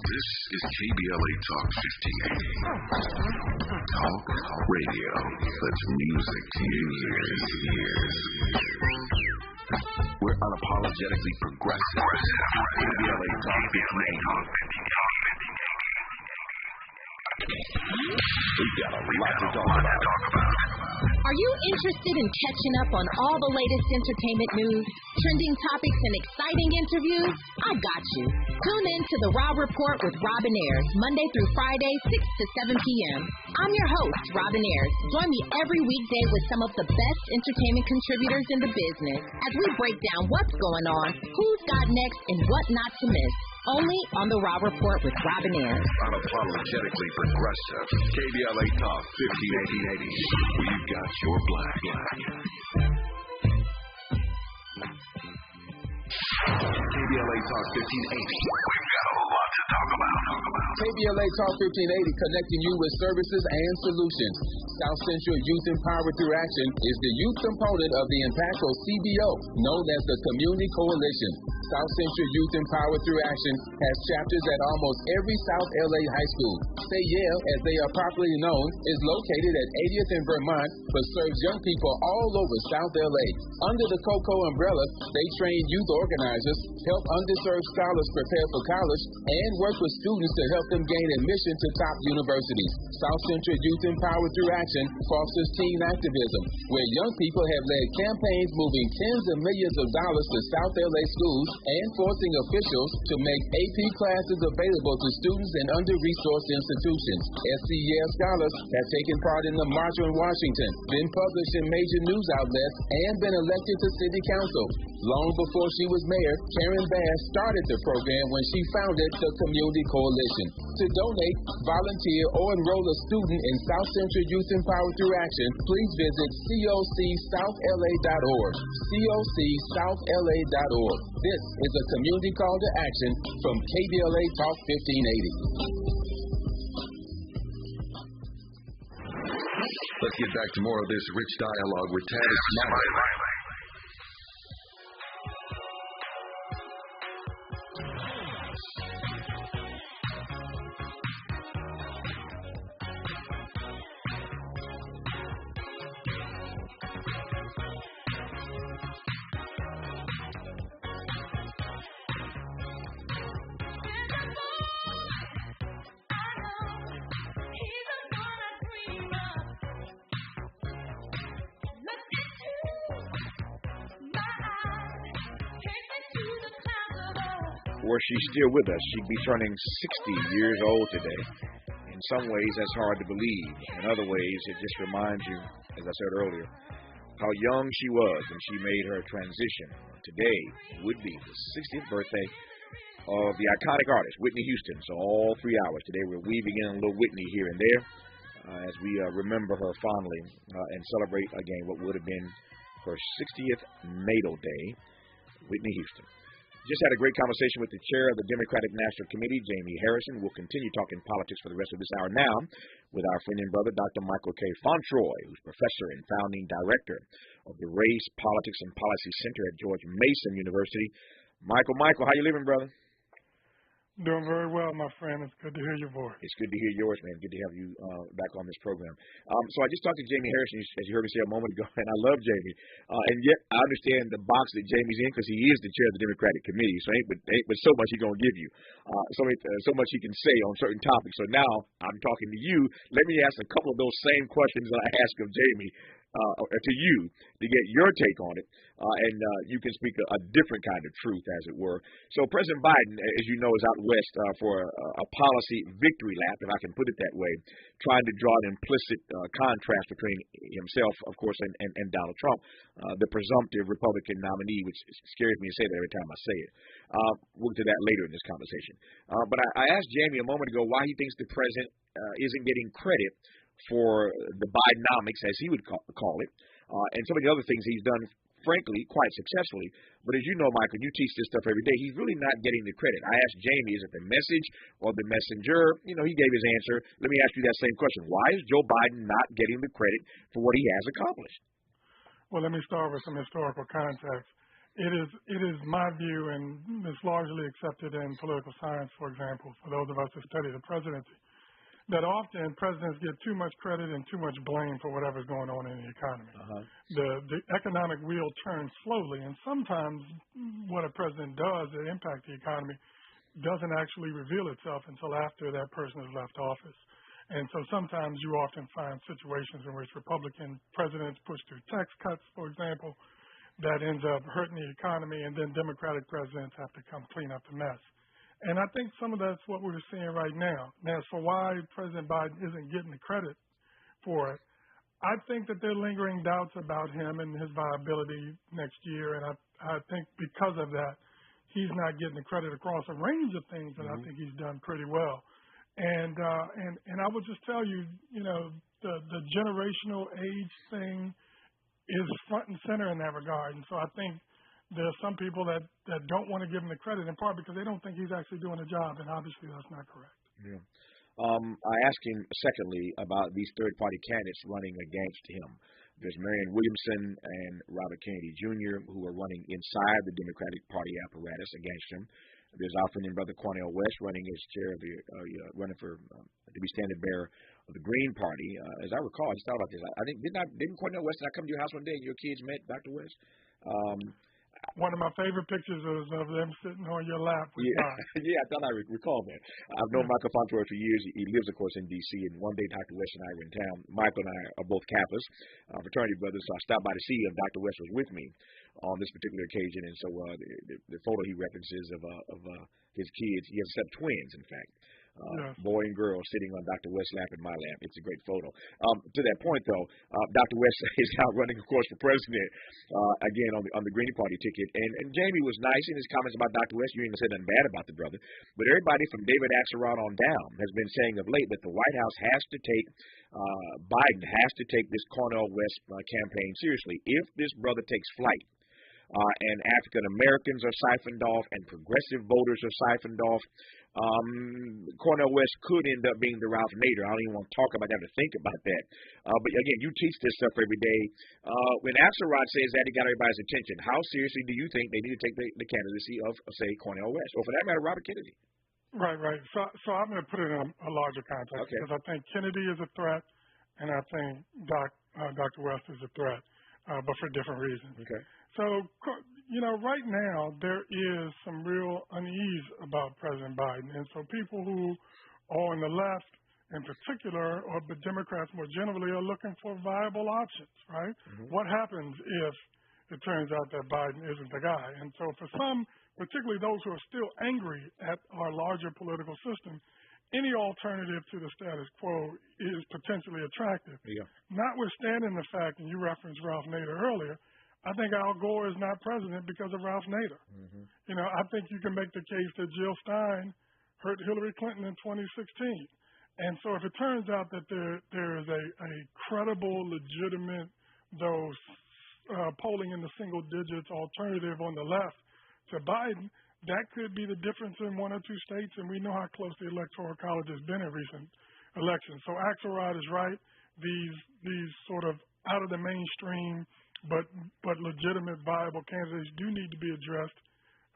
This is KBLA Talk 1580. Talk radio that's music to your ears. We're unapologetically progressive. KBLA Talk 1580. We've got a lot to talk about. Are you interested in catching up on all the latest entertainment news, trending topics, and exciting interviews? I got you. Tune in to The Raw Report with Robin Ayers, Monday through Friday, 6 to 7 p.m. I'm your host, Robin Ayers. Join me every weekday with some of the best entertainment contributors in the business as we break down what's going on, who's got next, and what not to miss. Only on The Raw Report with Robin Ayers. Unapologetically progressive. KBLA Talk 1580. We've got your black. KBLA Talk 1580. We've got a lot to talk about. KBLA Talk 1580, connecting you with services and solutions. South Central Youth Empowered Through Action is the youth component of the impactful CBO, known as the Community Coalition. South Central Youth Empowered Through Action has chapters at almost every South LA high school. Say Yeah, as they are popularly known, is located at 80th and Vermont, but serves young people all over South LA. Under the COCO umbrella, they train youth organizers, help underserved scholars prepare for college, and work with students to help them gain admission to top universities. South Central Youth Empowered Through Action fosters teen activism, where young people have led campaigns moving tens of millions of dollars to South LA schools and forcing officials to make AP classes available to students in under-resourced institutions. SC Yale scholars have taken part in the March on Washington, been published in major news outlets, and been elected to city council. Long before she was mayor, Karen Bass started the program when she founded the Community Coalition. To donate, volunteer, or enroll a student in South Central Youth Empowered Through Action, please visit cocsouthla.org. cocsouthla.org. This is a community call to action from KBLA Talk 1580. Let's get back to more of this rich dialogue with Tavis Smiley. Were she still with us, she'd be turning 60 years old today. In some ways, that's hard to believe. In other ways, it just reminds you, as I said earlier, how young she was when she made her transition. Today would be the 60th birthday of the iconic artist, Whitney Houston. So all 3 hours today, we're weaving in a little Whitney here and there as we remember her fondly and celebrate again what would have been her 60th natal day, Whitney Houston. Just had a great conversation with the chair of the Democratic National Committee, Jaime Harrison. We'll continue talking politics for the rest of this hour now with our friend and brother, Dr. Michael K. Fauntroy, who's professor and founding director of the Race, Politics, and Policy Center at George Mason University. Michael, how you living, brother? Doing very well, my friend. It's good to hear your voice. It's good to hear yours, man. Good to have you back on this program. So I just talked to Jaime Harrison, as you heard me say a moment ago, and I love Jaime. And yet I understand the box that Jaime's in because he is the chair of the Democratic Committee. So ain't but so much he's going to give you. So much he can say on certain topics. So now I'm talking to you. Let me ask a couple of those same questions that I ask of Jaime to you to get your take on it. And you can speak a different kind of truth, as it were. So President Biden, as you know, is out west for a policy victory lap, if I can put it that way, trying to draw an implicit contrast between himself, of course, and Donald Trump, the presumptive Republican nominee, which scares me to say that every time I say it. We'll get to that later in this conversation. But I asked Jaime a moment ago why he thinks the president isn't getting credit for the Bidenomics, as he would call it, and some of the other things he's done, frankly, quite successfully. But as you know, Michael, you teach this stuff every day. He's really not getting the credit. I asked Jaime, is it the message or the messenger? You know, he gave his answer. Let me ask you that same question. Why is Joe Biden not getting the credit for what he has accomplished? Well, let me start with some historical context. It is my view, and it's largely accepted in political science, for example, for those of us who study the presidency, that often presidents get too much credit and too much blame for whatever's going on in the economy. The economic wheel turns slowly, and sometimes what a president does that impact the economy doesn't actually reveal itself until after that person has left office. And so sometimes you often find situations in which Republican presidents push through tax cuts, for example, that ends up hurting the economy, and then Democratic presidents have to come clean up the mess. And I think some of that's what we're seeing right now. Now, as for why President Biden isn't getting the credit for it, I think that there are lingering doubts about him and his viability next year. And I think because of that, he's not getting the credit across a range of things that I think he's done pretty well. And I would just tell you, you know, the generational age thing is front and center in that regard. And so I think there are some people that don't want to give him the credit, in part because they don't think he's actually doing a job, and obviously that's not correct. Yeah. I asked him, secondly, about these third-party candidates running against him. There's Marianne Williamson and Robert Kennedy Jr., who are running inside the Democratic Party apparatus against him. There's our friend and brother Cornel West running as chair of the running for to be standing bearer of the Green Party. As I recall, I just thought about this. I think didn't Cornel West and I come to your house one day and your kids met Dr. West? One of my favorite pictures is of them sitting on your lap. Yeah, I thought I recall that. I've known Michael Fauntroy for years. He lives, of course, in D.C., and one day Dr. West and I were in town. Michael and I are both Kappas, fraternity brothers, so I stopped by to see him. Dr. West was with me on this particular occasion, and so the photo he references of his kids, he has a set of twins, in fact. boy and girl sitting on Dr. West's lap in my lap. It's a great photo. To that point, though, Dr. West is now running, of course, for president again on the Green Party ticket. And Jamie was nice in his comments about Dr. West. You ain't said nothing bad about the brother. But everybody from David Axelrod on down has been saying of late that the White House has to take Biden has to take this Cornel West campaign seriously. If this brother takes flight, and African Americans are siphoned off and progressive voters are siphoned off, Cornel West could end up being the Ralph Nader. I don't even want to talk about that or think about that. But again, you teach this stuff every day. When Axelrod says that, he got everybody's attention. How seriously do you think they need to take the candidacy of, say, Cornel West, or for that matter, Robert Kennedy? Right. So I'm going to put it in a larger context because I think Kennedy is a threat, and I think Dr. West is a threat, but for different reasons. Okay. So, right now there is some real unease about President Biden, and so people who are on the left in particular, or the Democrats more generally, are looking for viable options, right? Mm-hmm. What happens if it turns out that Biden isn't the guy? And so for some, particularly those who are still angry at our larger political system, any alternative to the status quo is potentially attractive. Yeah. Notwithstanding the fact, and you referenced Ralph Nader earlier, I think Al Gore is not president because of Ralph Nader. Mm-hmm. I think you can make the case that Jill Stein hurt Hillary Clinton in 2016. And so if it turns out that there is a credible, legitimate, though polling in the single digits alternative on the left to Biden, that could be the difference in one or two states, and we know how close the Electoral College has been in recent elections. So Axelrod is right. These sort of out of the mainstream but legitimate, viable candidates do need to be addressed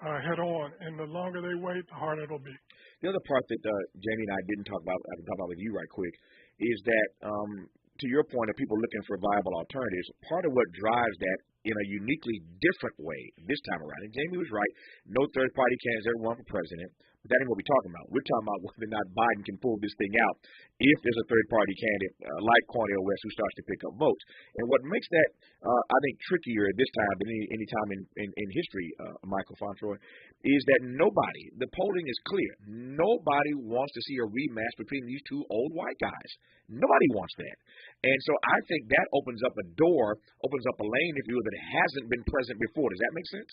head on, and the longer they wait, the harder it'll be. The other part that Jamie and I didn't talk about, I can talk about with you right quick, is that to your point of people looking for viable alternatives, part of what drives that in a uniquely different way this time around, and Jamie was right, no third-party candidates ever run for president, but that ain't what we're talking about. We're talking about whether or not Biden can pull this thing out if there's a third-party candidate like Cornel West who starts to pick up votes. And what makes that, I think, trickier this time than any time in history, Michael Fauntroy, is that nobody, the polling is clear, nobody wants to see a rematch between these two old white guys. Nobody wants that. And so I think that opens up a door, opens up a lane, if you will, that hasn't been present before. Does that make sense?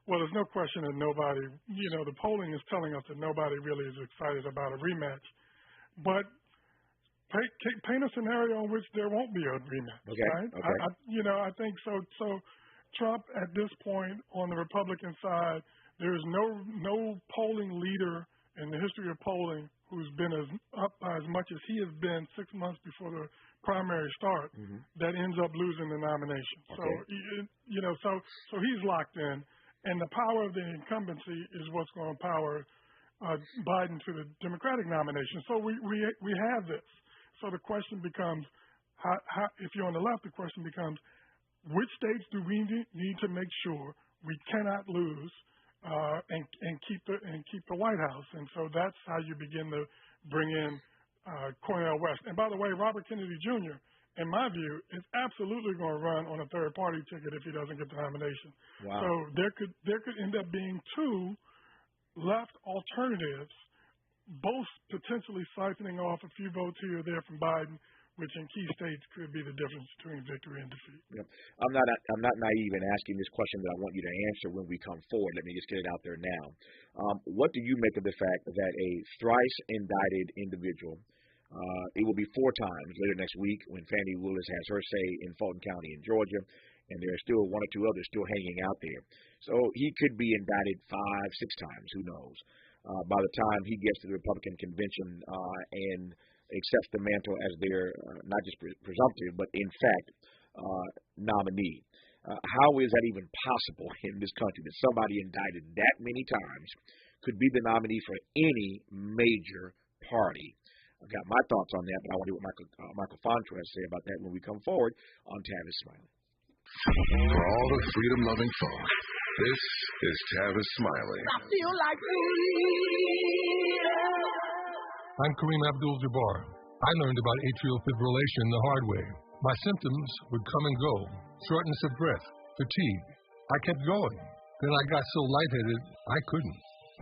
Well, there's no question that nobody, the polling is telling us that nobody really is excited about a rematch. But paint a scenario in which there won't be a rematch, right? Okay. I think so. So Trump, at this point, on the Republican side, there is no polling leader in the history of polling who's been up by as much as he has been 6 months before the primary start, that ends up losing the nomination. Okay. So he's locked in. And the power of the incumbency is what's going to power Biden to the Democratic nomination. So we have this. So the question becomes, how, if you're on the left, the question becomes, which states do we need to make sure we cannot lose and keep the White House? And so that's how you begin to bring in Cornel West. And by the way, Robert Kennedy Jr., in my view, is absolutely going to run on a third-party ticket if he doesn't get the nomination. Wow. So there could end up being two left alternatives, both potentially siphoning off a few votes here or there from Biden, which in key states could be the difference between victory and defeat. Yep. I'm not naive in asking this question that I want you to answer when we come forward. Let me just get it out there now. What do you make of the fact that a thrice indicted individual, it will be 4 times later next week when Fannie Willis has her say in Fulton County in Georgia, and there are still 1 or 2 others still hanging out there. So he could be indicted 5, 6 times, who knows, by the time he gets to the Republican convention and accepts the mantle as their not just presumptive, but in fact nominee. How is that even possible in this country that somebody indicted that many times could be the nominee for any major party? I've got my thoughts on that, but I want to hear what Michael Fauntroy has to say about that when we come forward on Tavis Smiley. For all the freedom-loving folk, this is Tavis Smiley. I feel like freedom. I'm Kareem Abdul-Jabbar. I learned about atrial fibrillation the hard way. My symptoms would come and go, shortness of breath, fatigue. I kept going. Then I got so lightheaded, I couldn't.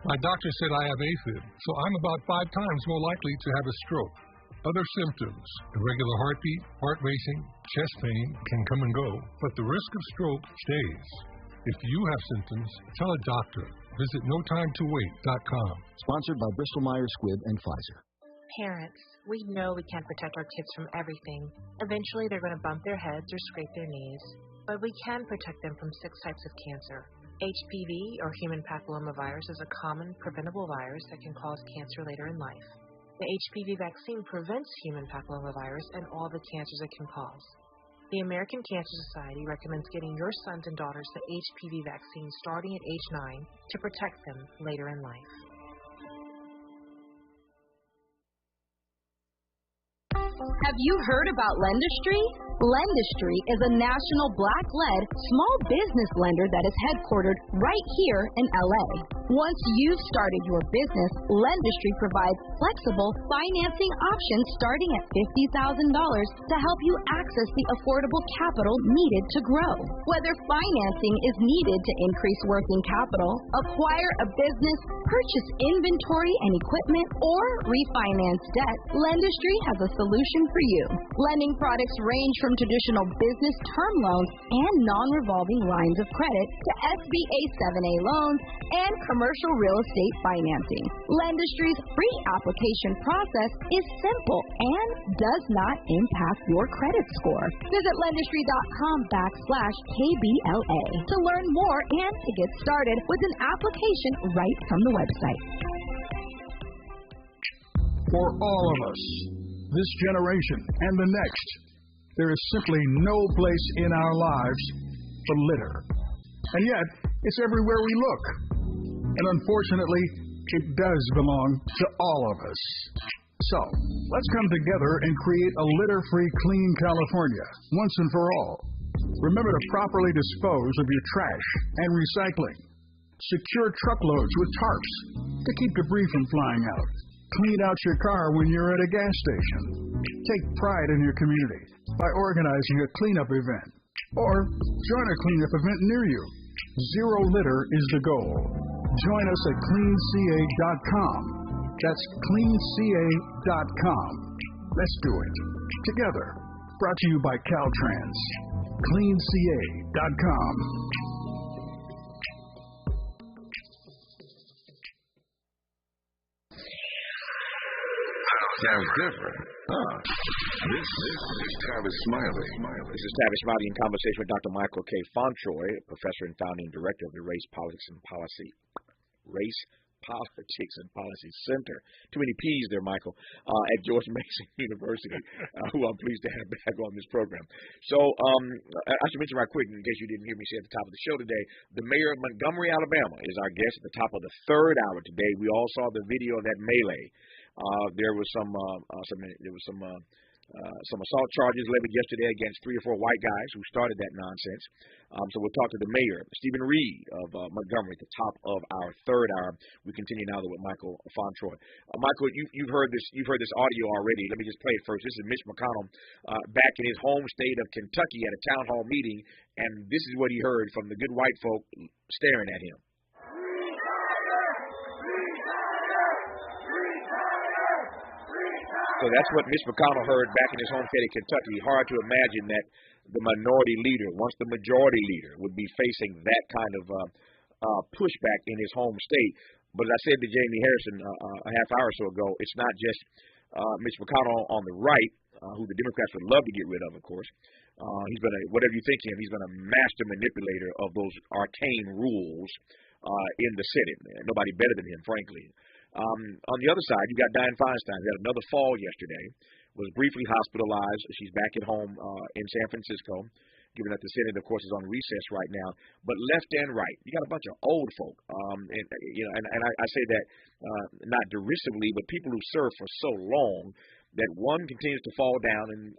My doctor said I have AFib, so I'm about 5 times more likely to have a stroke. Other symptoms, irregular heartbeat, heart racing, chest pain can come and go, but the risk of stroke stays. If you have symptoms, tell a doctor. Visit NoTimeToWait.com. Sponsored by Bristol-Myers Squibb and Pfizer. Parents, we know we can't protect our kids from everything. Eventually, they're going to bump their heads or scrape their knees. But we can protect them from 6 types of cancer. HPV, or human papillomavirus, is a common, preventable virus that can cause cancer later in life. The HPV vaccine prevents human papillomavirus and all the cancers it can cause. The American Cancer Society recommends getting your sons and daughters the HPV vaccine starting at age 9 to protect them later in life. Have you heard about Lendistry? Lendistry is a national black-led small business lender that is headquartered right here in LA. Once you've started your business, Lendistry provides flexible financing options starting at $50,000 to help you access the affordable capital needed to grow. Whether financing is needed to increase working capital, acquire a business, purchase inventory and equipment, or refinance debt, Lendistry has a solution for you. Lending products range from traditional business term loans and non-revolving lines of credit to SBA 7A loans and commercial real estate financing. Lendistry's free application process is simple and does not impact your credit score. Visit lendistry.com/KBLA to learn more and to get started with an application right from the website. For all of us, this generation and the next, there is simply no place in our lives for litter. And yet, it's everywhere we look. And unfortunately, it does belong to all of us. So, let's come together and create a litter-free, clean California, once and for all. Remember to properly dispose of your trash and recycling. Secure truckloads with tarps to keep debris from flying out. Clean out your car when you're at a gas station. Take pride in your community by organizing a cleanup event. Or join a cleanup event near you. Zero litter is the goal. Join us at cleanca.com. That's cleanca.com. Let's do it. Together. Brought to you by Caltrans. cleanca.com. Sounds different. This is Tavis Smiley. This is Tavis Smiley in conversation with Dr. Michael K. Fauntroy, professor and founding director of the Race Politics and Policy Center. Too many P's there, Michael, at George Mason University, who I'm pleased to have back on this program. So I should mention right quick, in case you didn't hear me say at the top of the show today, the mayor of Montgomery, Alabama, is our guest at the top of the third hour today. We all saw the video of that melee. There was some assault charges levied yesterday against 3 or 4 white guys who started that nonsense. So we'll talk to the mayor, Stephen Reed of Montgomery, at the top of our third hour. We continue now with Michael Fauntroy. Michael, you've heard this audio already. Let me just play it first. This is Mitch McConnell back in his home state of Kentucky at a town hall meeting, and this is what he heard from the good white folk staring at him. So that's what Mitch McConnell heard back in his home state of Kentucky. Hard to imagine that the minority leader, once the majority leader, would be facing that kind of pushback in his home state. But as I said to Jaime Harrison a half hour or so ago, it's not just Mitch McConnell on the right, who the Democrats would love to get rid of course. He's been whatever you think of him, he's been a master manipulator of those arcane rules in the Senate. Nobody better than him, frankly. On the other side, you got Dianne Feinstein, who had another fall yesterday, was briefly hospitalized. She's back at home in San Francisco, given that the Senate, of course, is on recess right now. But left and right, you got a bunch of old folk, and I say that not derisively, but people who serve for so long that one continues to fall down and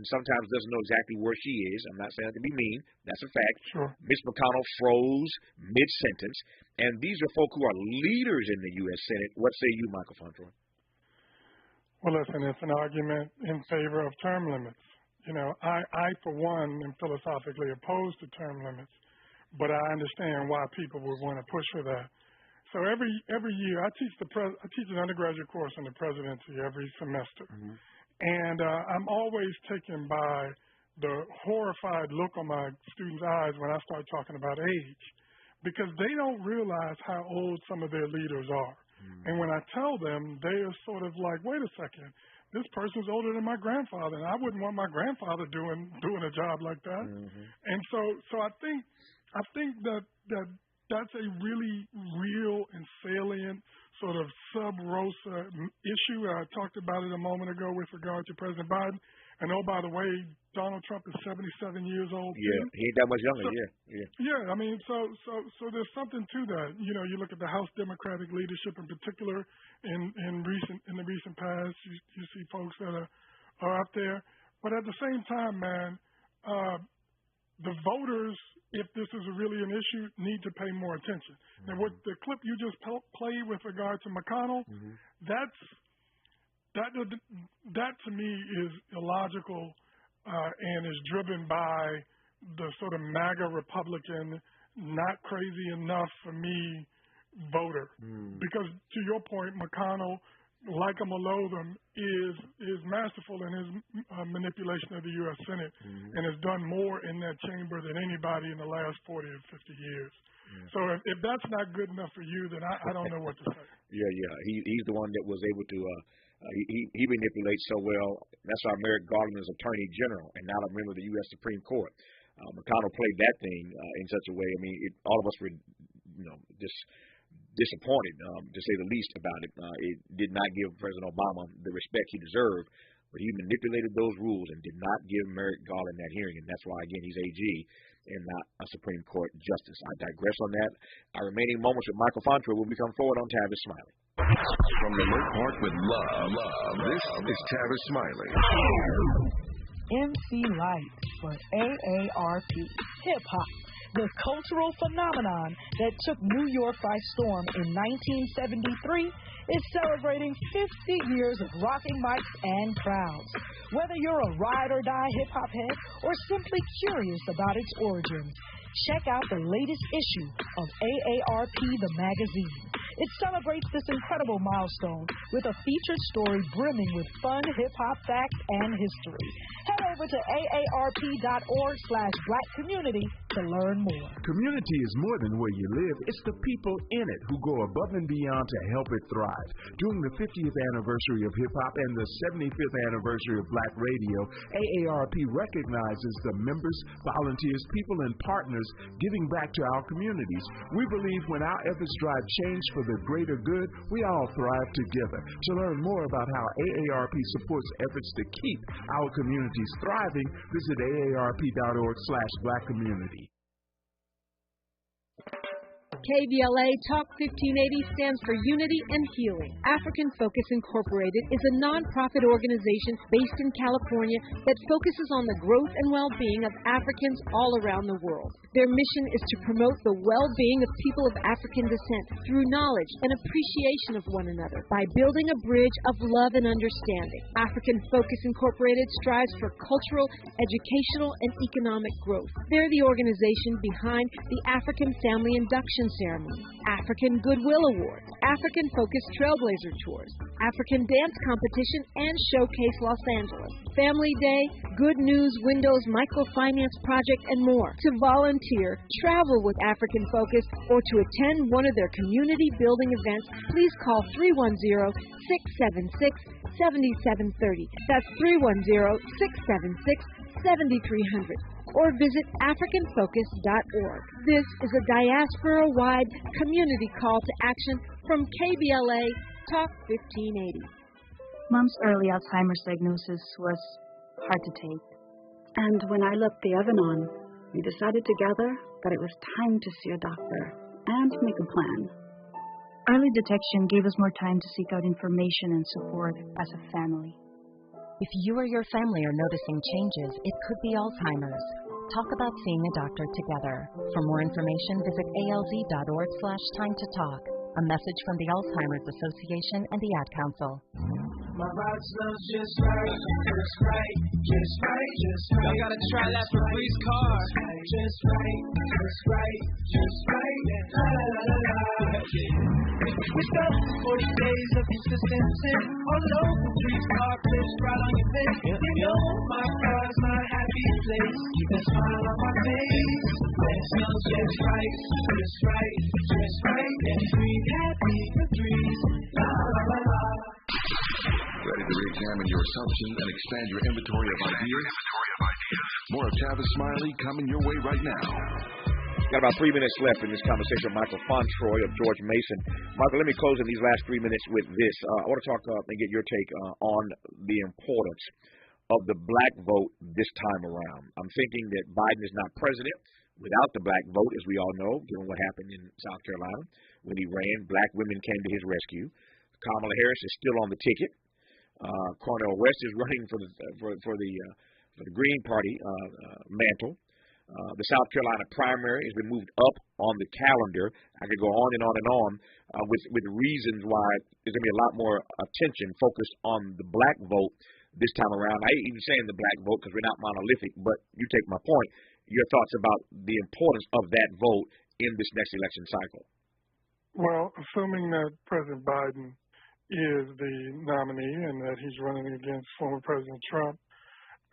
sometimes doesn't know exactly where she is. I'm not saying that to be mean. That's a fact. Sure. Mitch McConnell froze mid-sentence. And these are folk who are leaders in the U.S. Senate. What say you, Michael Fauntroy? Well, listen, it's an argument in favor of term limits. You know, I for one, am philosophically opposed to term limits, but I understand why people would want to push for that. So every year, I teach an undergraduate course on the presidency every semester, and I'm always taken by the horrified look on my students' eyes when I start talking about age, because they don't realize how old some of their leaders are. And when I tell them, they are sort of like, wait a second, this person's older than my grandfather, and I wouldn't want my grandfather doing a job like that. And so I think that's a really real and salient sort of sub rosa issue. I talked about it a moment ago with regard to President Biden. And oh, by the way, Donald Trump is 77 years old. Yeah, he ain't that much younger. Yeah. I mean, so there's something to that. You know, you look at the House Democratic leadership in particular in the recent past. You see folks that are up there, but at the same time, man, the voters, if this is really an issue, need to pay more attention. And what the clip you just played with regard to McConnell, that to me is illogical and is driven by the sort of MAGA Republican, not crazy enough for me voter. Because to your point, McConnell, like him or loathe him, is masterful in his manipulation of the U.S. Senate and has done more in that chamber than anybody in the last 40 or 50 years. So if that's not good enough for you, then I don't know what to say. He's the one that was able to he manipulates so well. That's why Merrick Garland is Attorney General and not a member of the U.S. Supreme Court. McConnell played that thing in such a way. I mean, all of us were, just disappointed, to say the least, about it. It did not give President Obama the respect he deserved, but he manipulated those rules and did not give Merrick Garland that hearing, and that's why, again, he's AG and not a Supreme Court justice. I digress on that. Our remaining moments with Michael Fauntroy will become forward on Tavis Smiley. From the Lake Park with love, this is Tavis Smiley. MC Light for AARP. Hip Hop, the cultural phenomenon that took New York by storm in 1973, is celebrating 50 years of rocking mics and crowds. Whether you're a ride or die hip hop head or simply curious about its origins, check out the latest issue of AARP the magazine. It celebrates this incredible milestone with a featured story brimming with fun hip-hop facts and history. Head over to aarp.org/blackcommunity to learn more. Community is more than where you live. It's the people in it who go above and beyond to help it thrive. During the 50th anniversary of hip-hop and the 75th anniversary of Black Radio, AARP recognizes the members, volunteers, people, and partners giving back to our communities. We believe when our efforts drive change for the greater good, we all thrive together. To learn more about how AARP supports efforts to keep our communities thriving, visit aarp.org/blackcommunity. KBLA Talk 1580 stands for Unity and Healing. African Focus Incorporated is a nonprofit organization based in California that focuses on the growth and well-being of Africans all around the world. Their mission is to promote the well-being of people of African descent through knowledge and appreciation of one another by building a bridge of love and understanding. African Focus Incorporated strives for cultural, educational, and economic growth. They're the organization behind the African Family Induction Ceremony, African Goodwill Award, African Focus Trailblazer Tours, African Dance Competition, and Showcase Los Angeles, Family Day, Good News Windows Microfinance Project, and more. To volunteer, travel with African Focus, or to attend one of their community building events, please call 310-676-7730. That's 310-676-7300. Or visit AfricanFocus.org. This is a diaspora-wide community call to action from KBLA Talk 1580. Mom's early Alzheimer's diagnosis was hard to take. And when I left the oven on, we decided together that it was time to see a doctor and make a plan. Early detection gave us more time to seek out information and support as a family. If you or your family are noticing changes, it could be Alzheimer's. Talk about seeing a doctor together. For more information, visit alz.org/time to talk. A message from the Alzheimer's Association and the Ad Council. My ride smells just right, just right, just right, just right. Y'all gotta try that for Bree's car. Just right, just right, just right. La la la la la. We got 40 days of consistency. All over Bree's car, fish right on your face. You know my car's my happy place. Keep a smile on my face. It smells just right, just right, just right. And Bree happy for Bree's. La la la la. Ready to re-examine your assumptions and expand your inventory of ideas? More of Tavis Smiley coming your way right now. Got about 3 minutes left in this conversation with Michael Fauntroy of George Mason. Michael, let me close in these last 3 minutes with this. I want to talk and get your take on the importance of the black vote this time around. I'm thinking that Biden is not president without the black vote, as we all know, given what happened in South Carolina. When he ran, black women came to his rescue. Kamala Harris is still on the ticket. Cornel West is running for the Green Party mantle. The South Carolina primary has been moved up on the calendar. I could go on and on and on with reasons why there's going to be a lot more attention focused on the black vote this time around. I ain't even saying the black vote because we're not monolithic, but you take my point. Your thoughts about the importance of that vote in this next election cycle? Well, assuming that President Biden is the nominee and that he's running against former President Trump,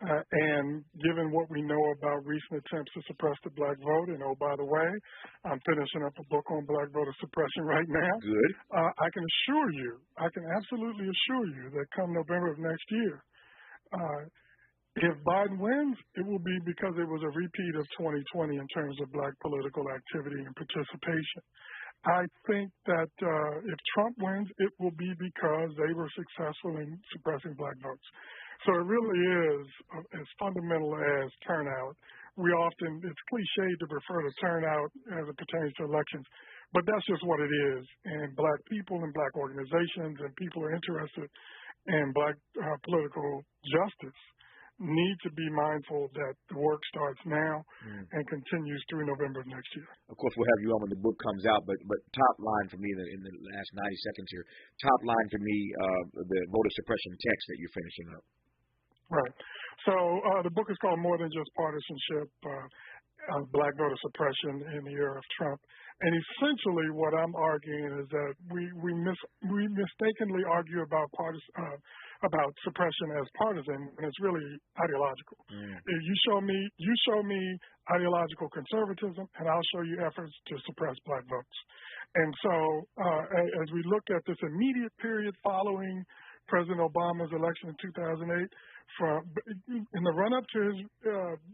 and given what we know about recent attempts to suppress the black vote, and oh, by the way, I'm finishing up a book on black voter suppression right now. Good. I can absolutely assure you that come November of next year, if Biden wins, it will be because it was a repeat of 2020 in terms of black political activity and participation. I think that if Trump wins, it will be because they were successful in suppressing black votes. So it really is as fundamental as turnout. It's cliche to refer to turnout as it pertains to elections, but that's just what it is. And black people and black organizations and people who are interested in black political justice need to be mindful that the work starts now and continues through November of next year. Of course, we'll have you on when the book comes out, but top line for me in the last 90 seconds here, top line for me, the voter suppression text that you're finishing up. Right. So the book is called More Than Just Partisanship, Black Voter Suppression in the Era of Trump. And essentially what I'm arguing is that we mistakenly argue about suppression as partisan, and it's really ideological. If you show me ideological conservatism, and I'll show you efforts to suppress black votes. And so as we look at this immediate period following President Obama's election in 2008, in the run-up to his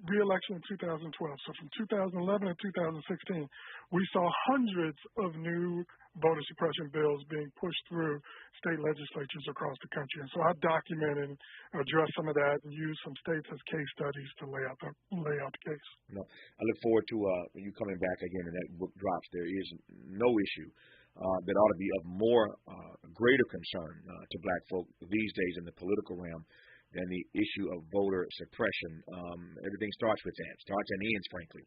re-election in 2012, so from 2011 to 2016, we saw hundreds of new voter suppression bills being pushed through state legislatures across the country. And so I documented and addressed some of that and used some states as case studies to lay out the case. No, I look forward to you coming back again and that book drops. There is no issue that ought to be of more greater concern to black folk these days in the political realm than the issue of voter suppression. Everything starts with that, starts and ends, frankly,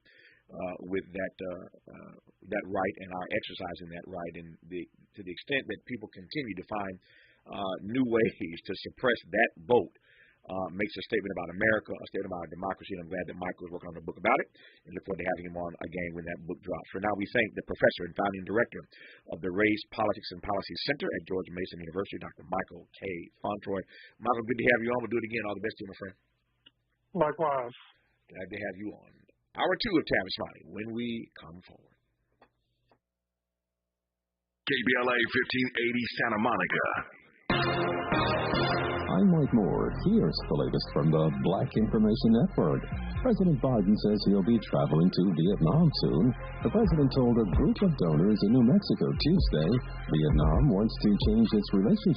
with that right and our exercising that right. And to the extent that people continue to find new ways to suppress that vote, makes a statement about America, a statement about our democracy, and I'm glad that Michael is working on a book about it, and look forward to having him on again when that book drops. For now, we thank the professor and founding director of the Race, Politics, and Policy Center at George Mason University, Dr. Michael K. Fauntroy. Michael, good to have you on. We'll do it again. All the best to you, my friend. Likewise. Glad to have you on. Hour 2 of Tavis Smiley when we come forward. KBLA 1580 Santa Monica. I'm Mike Moore. Here's the latest from the Black Information Network. President Biden says he'll be traveling to Vietnam soon. The president told a group of donors in New Mexico Tuesday Vietnam wants to change its relationship